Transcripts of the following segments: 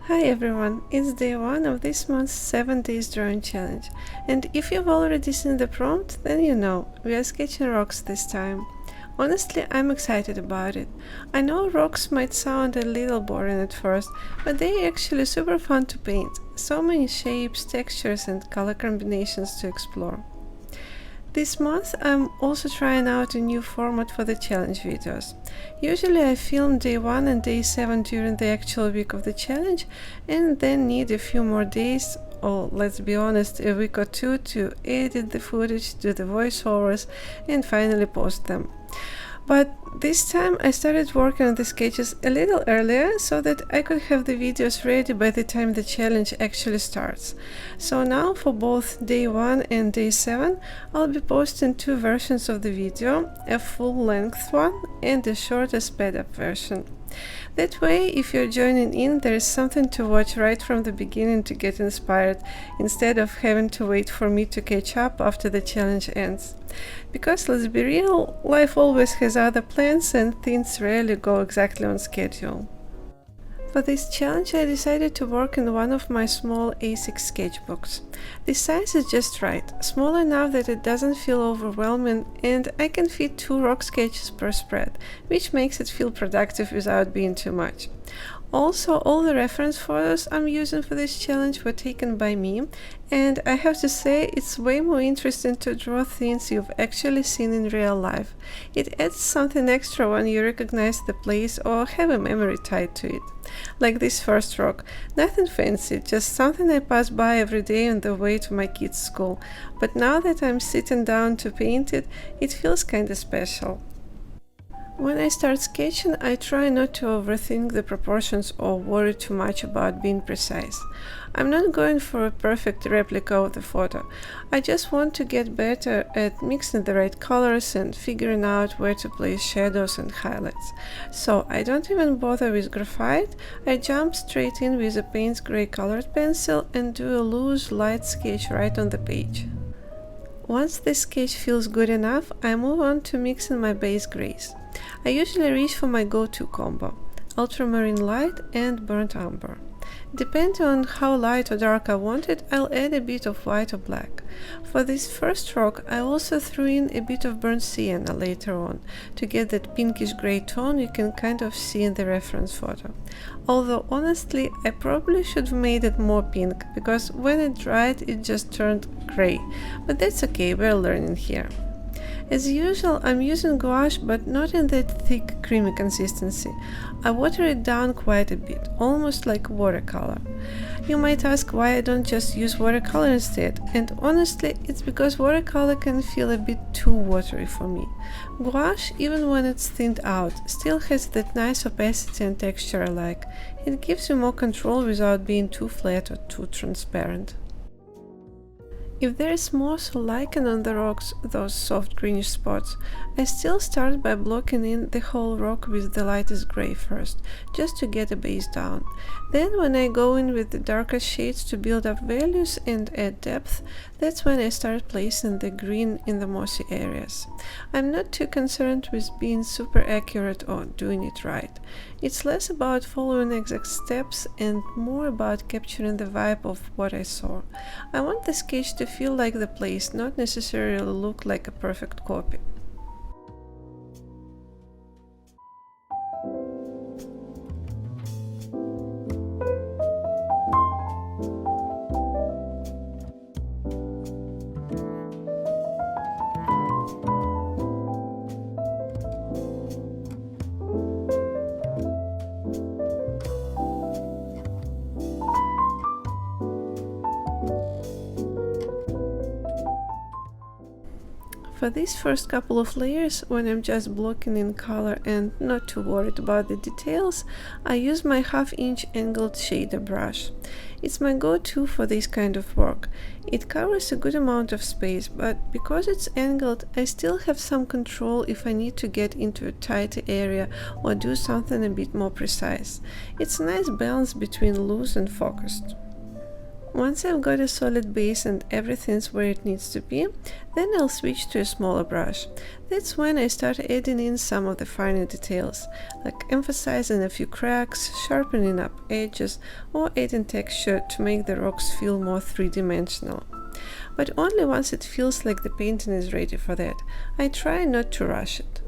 Hi everyone, it's day 1 of this month's 7 days drawing challenge, and if you've already seen the prompt, then you know, we are sketching rocks this time. Honestly, I'm excited about it. I know rocks might sound a little boring at first, but they're actually super fun to paint. So many shapes, textures and color combinations to explore. This month I'm also trying out a new format for the challenge videos. Usually I film day 1 and day 7 during the actual week of the challenge and then need a few more days, or let's be honest, a week or two to edit the footage, do the voiceovers and finally post them. But this time I started working on the sketches a little earlier so that I could have the videos ready by the time the challenge actually starts. So now for both day 1 and day 7 I'll be posting 2 versions of the video, a full-length one and a shorter sped-up version. That way, if you're joining in, there is something to watch right from the beginning to get inspired, instead of having to wait for me to catch up after the challenge ends. Because let's be real, life always has other plans and things rarely go exactly on schedule. For this challenge I decided to work in one of my small A6 sketchbooks. The size is just right, small enough that it doesn't feel overwhelming, and I can fit 2 rock sketches per spread, which makes it feel productive without being too much. Also, all the reference photos I'm using for this challenge were taken by me, and I have to say it's way more interesting to draw things you've actually seen in real life. It adds something extra when you recognize the place or have a memory tied to it. Like this first rock, nothing fancy, just something I pass by every day on the way to my kids' school, but now that I'm sitting down to paint it, it feels kinda special. When I start sketching, I try not to overthink the proportions or worry too much about being precise. I'm not going for a perfect replica of the photo. I just want to get better at mixing the right colors and figuring out where to place shadows and highlights. So I don't even bother with graphite, I jump straight in with a Payne's gray colored pencil and do a loose, light sketch right on the page. Once the sketch feels good enough, I move on to mixing my base grays. I usually reach for my go-to combo, ultramarine light and burnt umber. Depending on how light or dark I want it, I'll add a bit of white or black. For this first rock, I also threw in a bit of burnt sienna later on, to get that pinkish grey tone you can kind of see in the reference photo. Although honestly, I probably should have made it more pink, because when it dried it just turned grey, but that's okay, we're learning here. As usual, I'm using gouache, but not in that thick, creamy consistency. I water it down quite a bit, almost like watercolor. You might ask why I don't just use watercolor instead, and honestly, it's because watercolor can feel a bit too watery for me. Gouache, even when it's thinned out, still has that nice opacity and texture I like. It gives you more control without being too flat or too transparent. If there is moss or lichen on the rocks, those soft greenish spots, I still start by blocking in the whole rock with the lightest grey first, just to get a base down. Then when I go in with the darker shades to build up values and add depth, that's when I start placing the green in the mossy areas. I'm not too concerned with being super accurate or doing it right. It's less about following exact steps and more about capturing the vibe of what I saw. I want the sketch to feel like the place, not necessarily look like a perfect copy. For these first couple of layers, when I'm just blocking in color and not too worried about the details, I use my half-inch angled shader brush. It's my go-to for this kind of work. It covers a good amount of space, but because it's angled, I still have some control if I need to get into a tighter area or do something a bit more precise. It's a nice balance between loose and focused. Once I've got a solid base and everything's where it needs to be, then I'll switch to a smaller brush. That's when I start adding in some of the finer details, like emphasizing a few cracks, sharpening up edges, or adding texture to make the rocks feel more three-dimensional. But only once it feels like the painting is ready for that. I try not to rush it.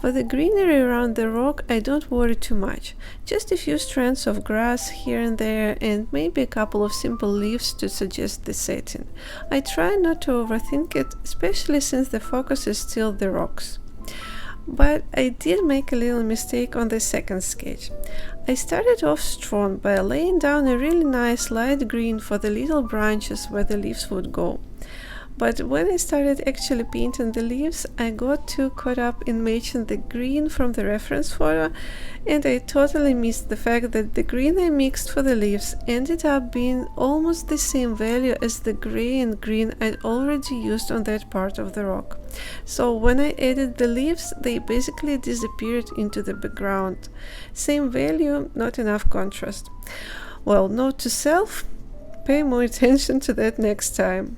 For the greenery around the rock, I don't worry too much. Just a few strands of grass here and there, and maybe a couple of simple leaves to suggest the setting. I try not to overthink it, especially since the focus is still the rocks. But I did make a little mistake on the second sketch. I started off strong by laying down a really nice light green for the little branches where the leaves would go. But when I started actually painting the leaves, I got too caught up in matching the green from the reference photo, and I totally missed the fact that the green I mixed for the leaves ended up being almost the same value as the gray and green I'd already used on that part of the rock. So when I added the leaves, they basically disappeared into the background. Same value, not enough contrast. Well, note to self, pay more attention to that next time.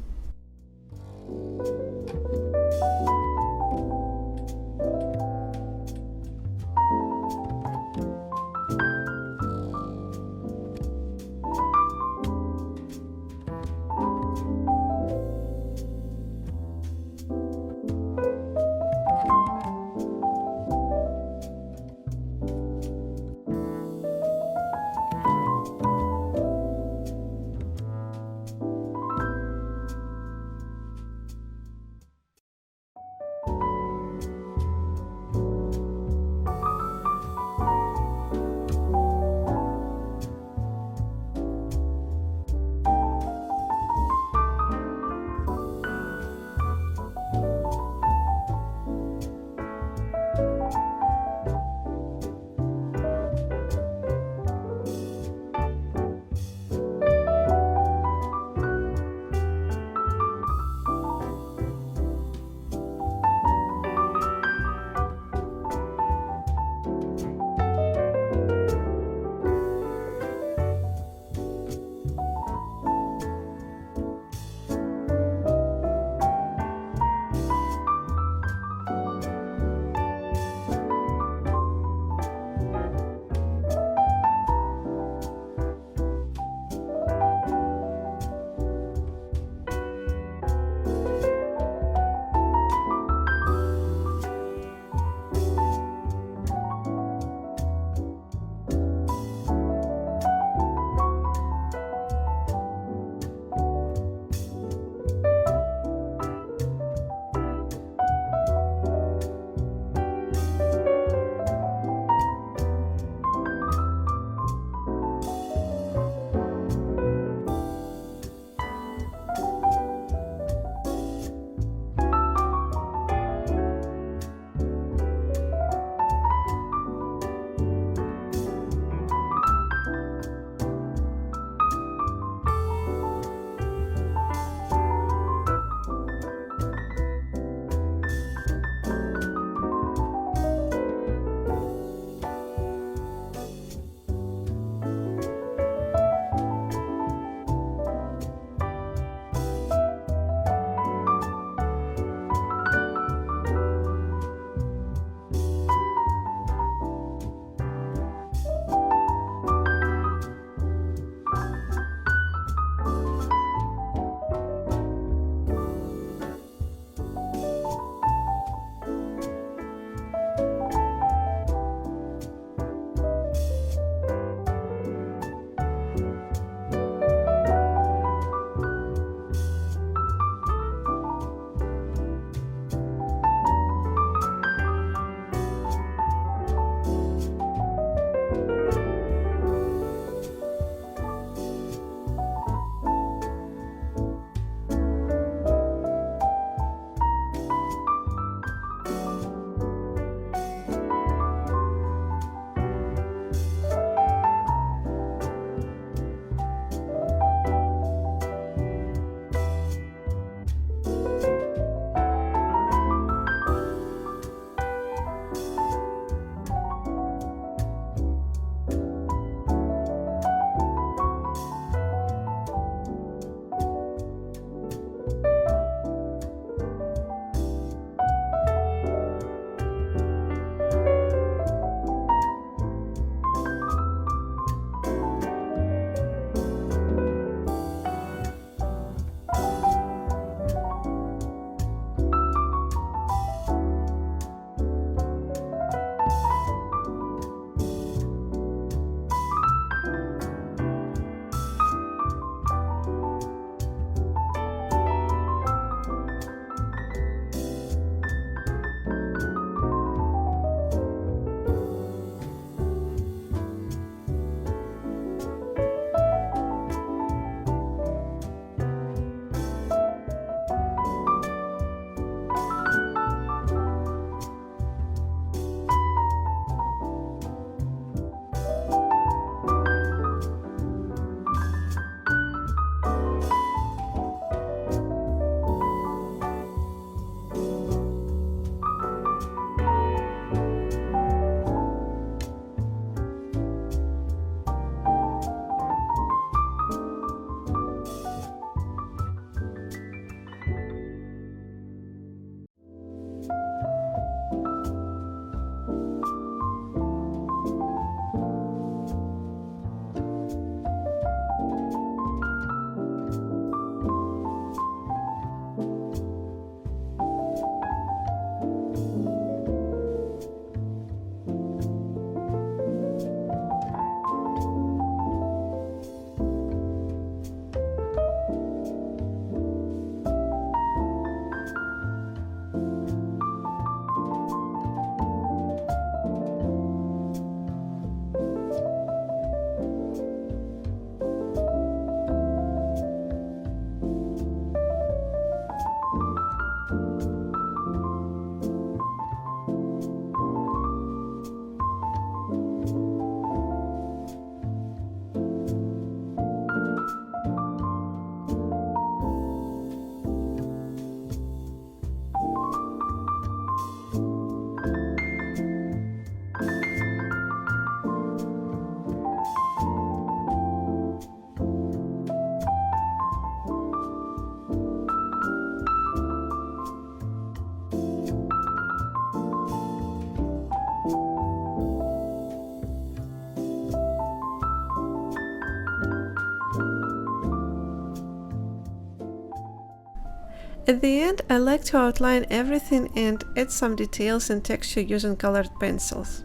At the end, I like to outline everything and add some details and texture using colored pencils.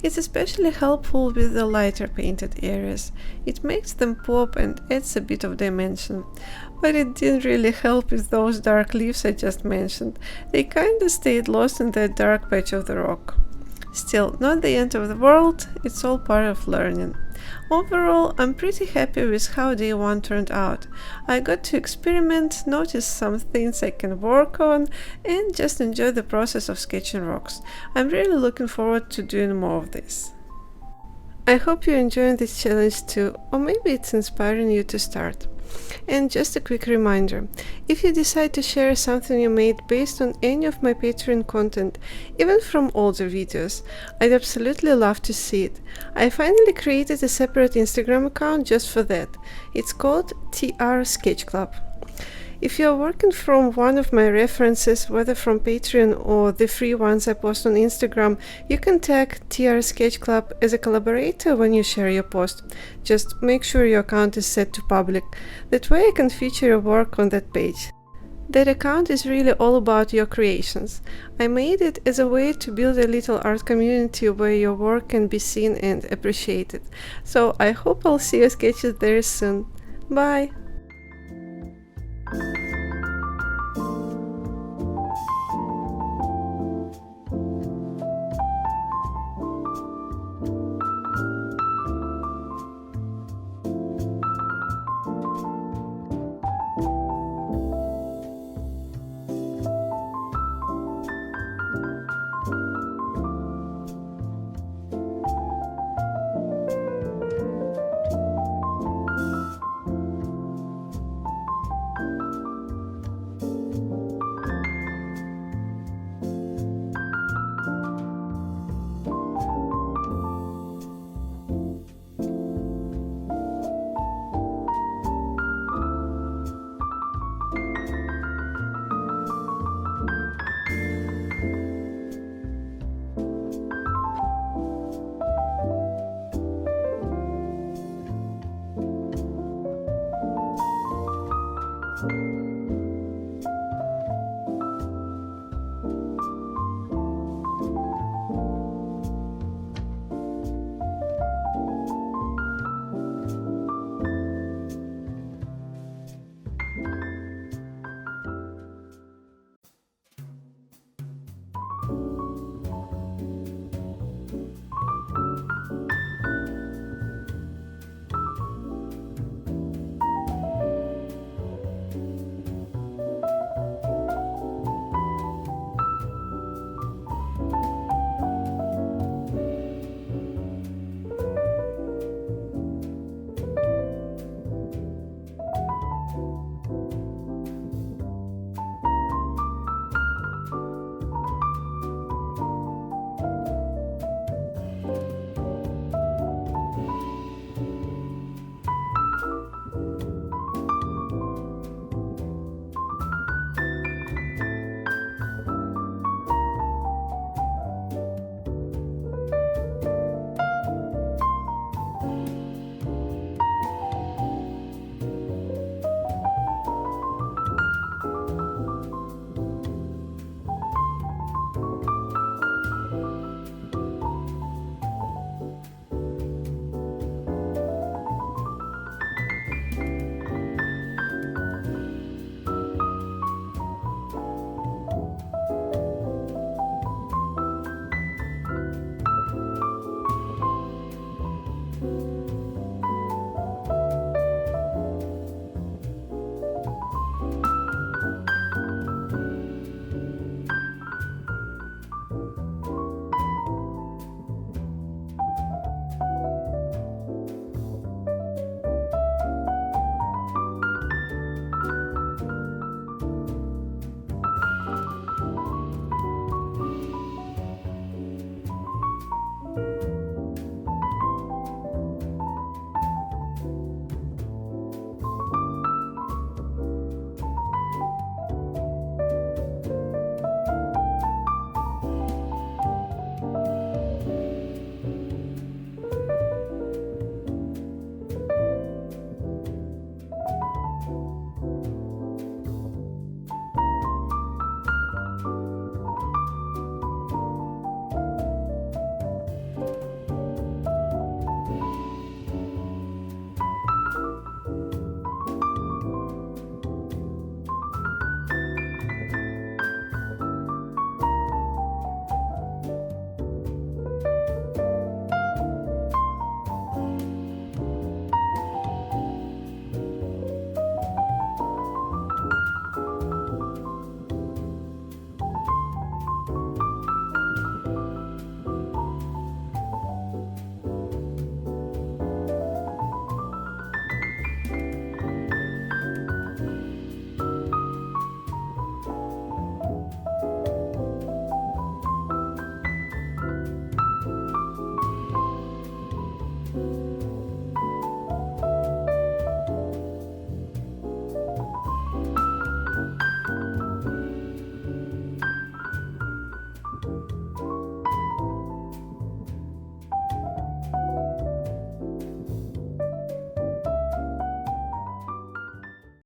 It's especially helpful with the lighter painted areas. It makes them pop and adds a bit of dimension. But it didn't really help with those dark leaves I just mentioned. They kinda stayed lost in that dark patch of the rock. Still, not the end of the world, it's all part of learning. Overall, I'm pretty happy with how day 1 turned out. I got to experiment, notice some things I can work on, and just enjoy the process of sketching rocks. I'm really looking forward to doing more of this. I hope you're enjoying this challenge too, or maybe it's inspiring you to start. And just a quick reminder, if you decide to share something you made based on any of my Patreon content, even from older videos, I'd absolutely love to see it. I finally created a separate Instagram account just for that. It's called TR Sketch Club. If you're working from one of my references, whether from Patreon or the free ones I post on Instagram, you can tag TR Sketch Club as a collaborator when you share your post. Just make sure your account is set to public. That way I can feature your work on that page. That account is really all about your creations. I made it as a way to build a little art community where your work can be seen and appreciated. So I hope I'll see your sketches there soon. Bye!